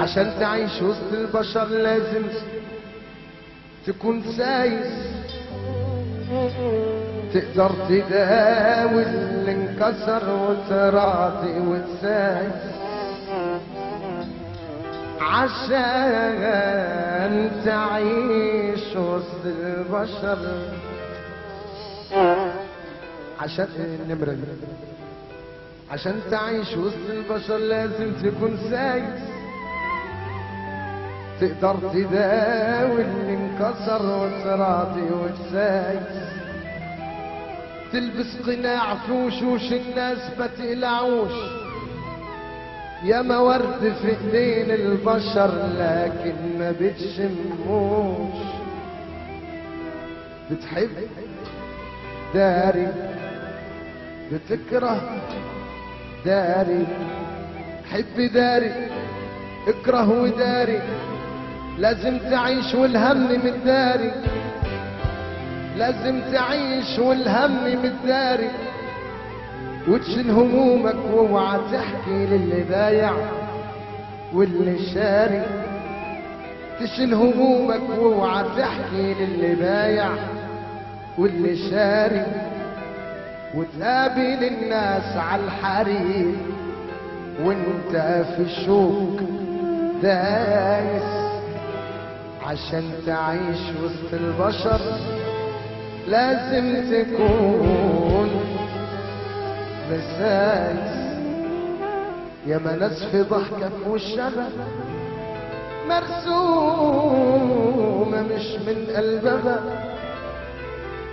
عشان تعيش وسط البشر لازم تكون سايس، تقدر تداوي اللي انكسر وتراضي وتسايس. عشان تعيش وسط البشر، عشان النمرة دي، عشان تعيش وسط البشر لازم تكون سايس، تقدر تداوي اللي انكسر وتراضي وتسايس. تلبس قناع في وشوش الناس ما تقلعوش، يا ما ورد في ايدين البشر لكن ما بتشموش. بتحب داري، بتكره داري، حب داري، اكره وداري. لازم تعيش والهم متداري، لازم تعيش والهم متداري. وتشيل همومك واوعى تحكي للي بايع واللي شاري. تشيل همومك واوعى تحكي للي بايع واللي شاري. وتقابل الناس على الحريق وانت في الشوك دايس. عشان تعيش وسط البشر لازم تكون مسايس. ياما ناس في ضحكك والشبه مرسومة مش من قلبها.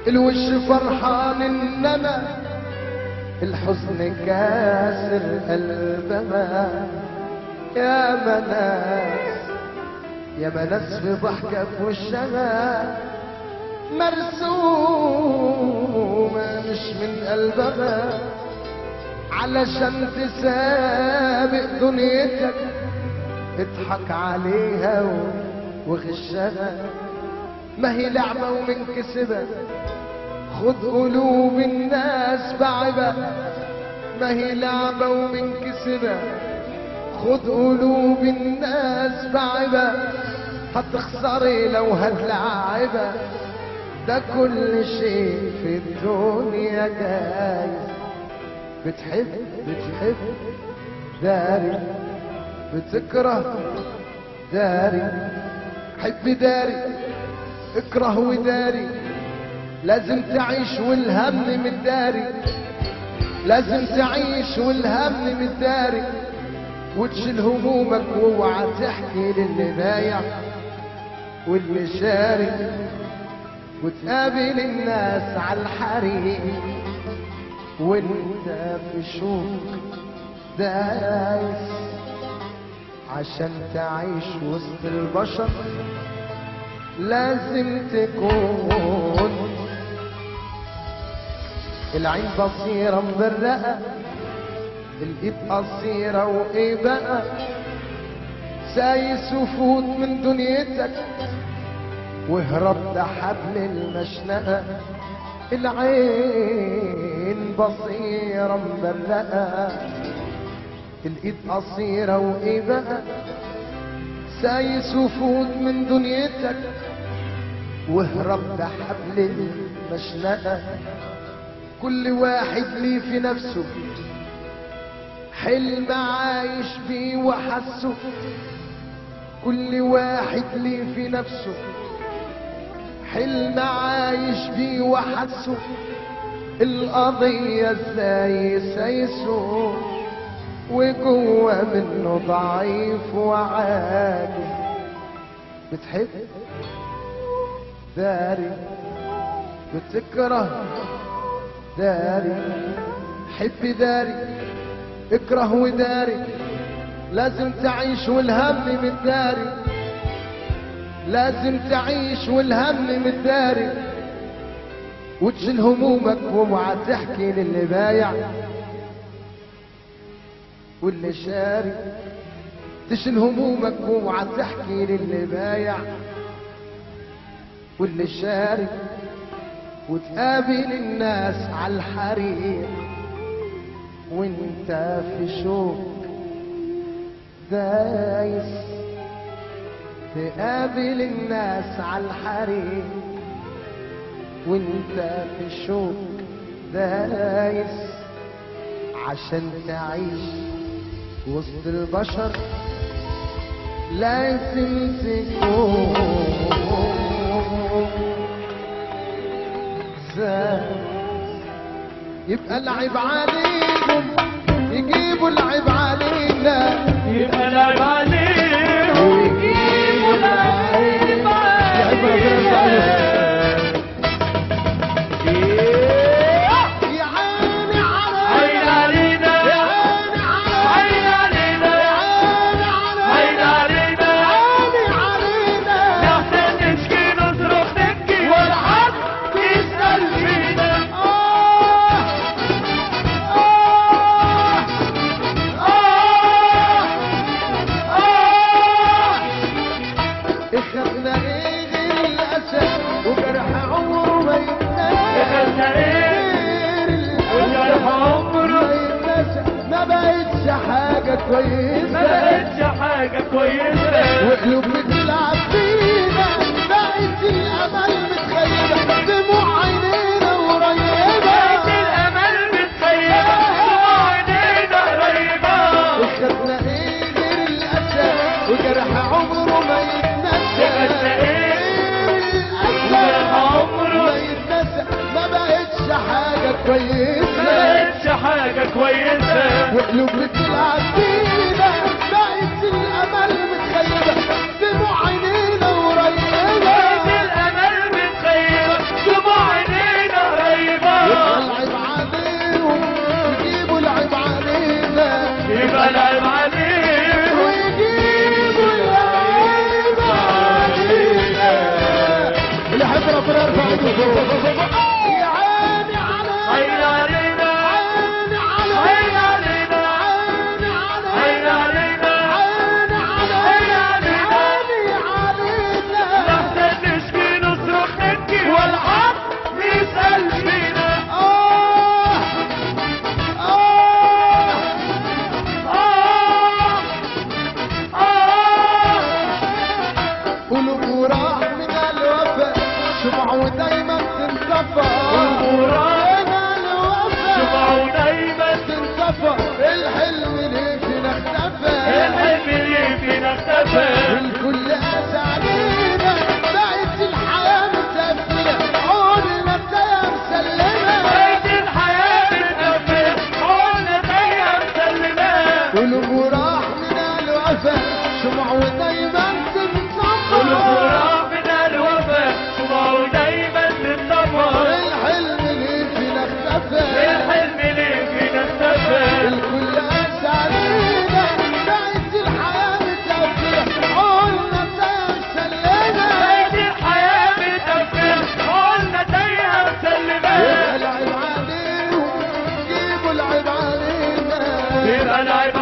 الوش فرحان انما الحزن كاسر قلبها. ياما ناس، ياما ناس في ضحكك والشبه مرسومة مش من قلبها. علشان تسابق دنيتك اضحك عليها وغشها. ما هي لعبة ومن كسبها خد قلوب الناس بعبة. ما هي لعبة ومن كسبها خد قلوب الناس بعبة. هتخسري لو هتلعبها، ده كل شيء في الدنيا جايز. بتحب داري، بتكره داري، حب داري، اكره وداري. لازم تعيش والهم متداري، لازم تعيش والهم متداري. وتشيل همومك واوعى تحكي للي بايع واللي شاري. وتقابل الناس على الحريق وانت في شوك دايس. عشان تعيش وسط البشر لازم تكون العين بصيرة مبرقة، الايد قصيرة وايه بقى. سايس وفوت من دنيتك واهرب ده حبل المشنقة. العين بصيرة مبرقة، الايد قصيرة وايه بقى. سايس وفوت من دنيتك واهرب ده حبل المشنقة. كل واحد ليه في نفسه حلم عايش بيه وحسه. كل واحد ليه في نفسه حلم عايش بيه وحسه. القضية ازاي سايسه وجوه منه ضعيف وعاجز. بتحب داري، بتكره داري، حب داري، اكره وداري. لازم تعيش والهم متداري، لازم تعيش والهم متداري. وتشيل همومك واوعى تحكي للي بايع واللي شاري. تشيل همومك واوعى تحكي للي بايع واللي شاري. وتقابل الناس على الحريق وانت في شوك دايس. تقابل الناس على الحريم وانت في الشوق دايس عشان تعيش وسط البشر لازم تكون يبقى العيب عليهم يجيبوا العيب علينا يبقى العيب عليهم يجيبوا العيب علينا اخذنا ايه غير الاسد وجرح عمره ما يتنسى اخذنا ايه وجرح عمره ما يتنسى ما بقتش حاجه كويسه ما بقتش حاجه كويسه وقلوب بتلعب فينا بقت الامل متخيبه دموع عينينا قريبه بقت الامل متخيبه دموع عينينا قريبه اخذنا ايه غير الاسد وجرح عمره ما ما بقتش حاجة كويسة ما بقتش حاجة كويسة وقلوب بتلعب فينا بقت الأمل متخيبة دموع عينينا قريبة بقت الأمل متخيبة دموع عينينا قريبة يبقى العيب عليهم يجيبوا العيب علينا يبقى العيب عليهم ويجيبوا العيب علينا اللي حب ربنا يرفع ايده يا عيني عين علينا عيني علينا عين علينا عيني علينا عين علينا عيني علينا عين علينا نحتاج نشكي نصرخ نبكي والحق يسأل فينا قلوب وراح من الوفا شمعوا دايما تنطفى شمعوا دايما تنطفى الحلم اللي فينا اختفى الحلم اللي فينا اختفى والكل قاسى علينا بقت الحياة متقفلة عقولنا الداية مسلمة بقت الحياة متقفلة عقولنا الداية مسلمة قلوب وراح من الوفا شمعوا دايما قلوب وراح من الوفا شمعوا دايما تنطفى الحلم اللي فينا اختفى الحلم اللي فينا اختفى الكل قاسى علينا بقت الحياة متقفلة عقولنا الداية مسلمة بقت الحياة متقفلة عقولنا الداية مسلمة يبقى العيب عليهم جيبوا العيب علينا يبقى العيب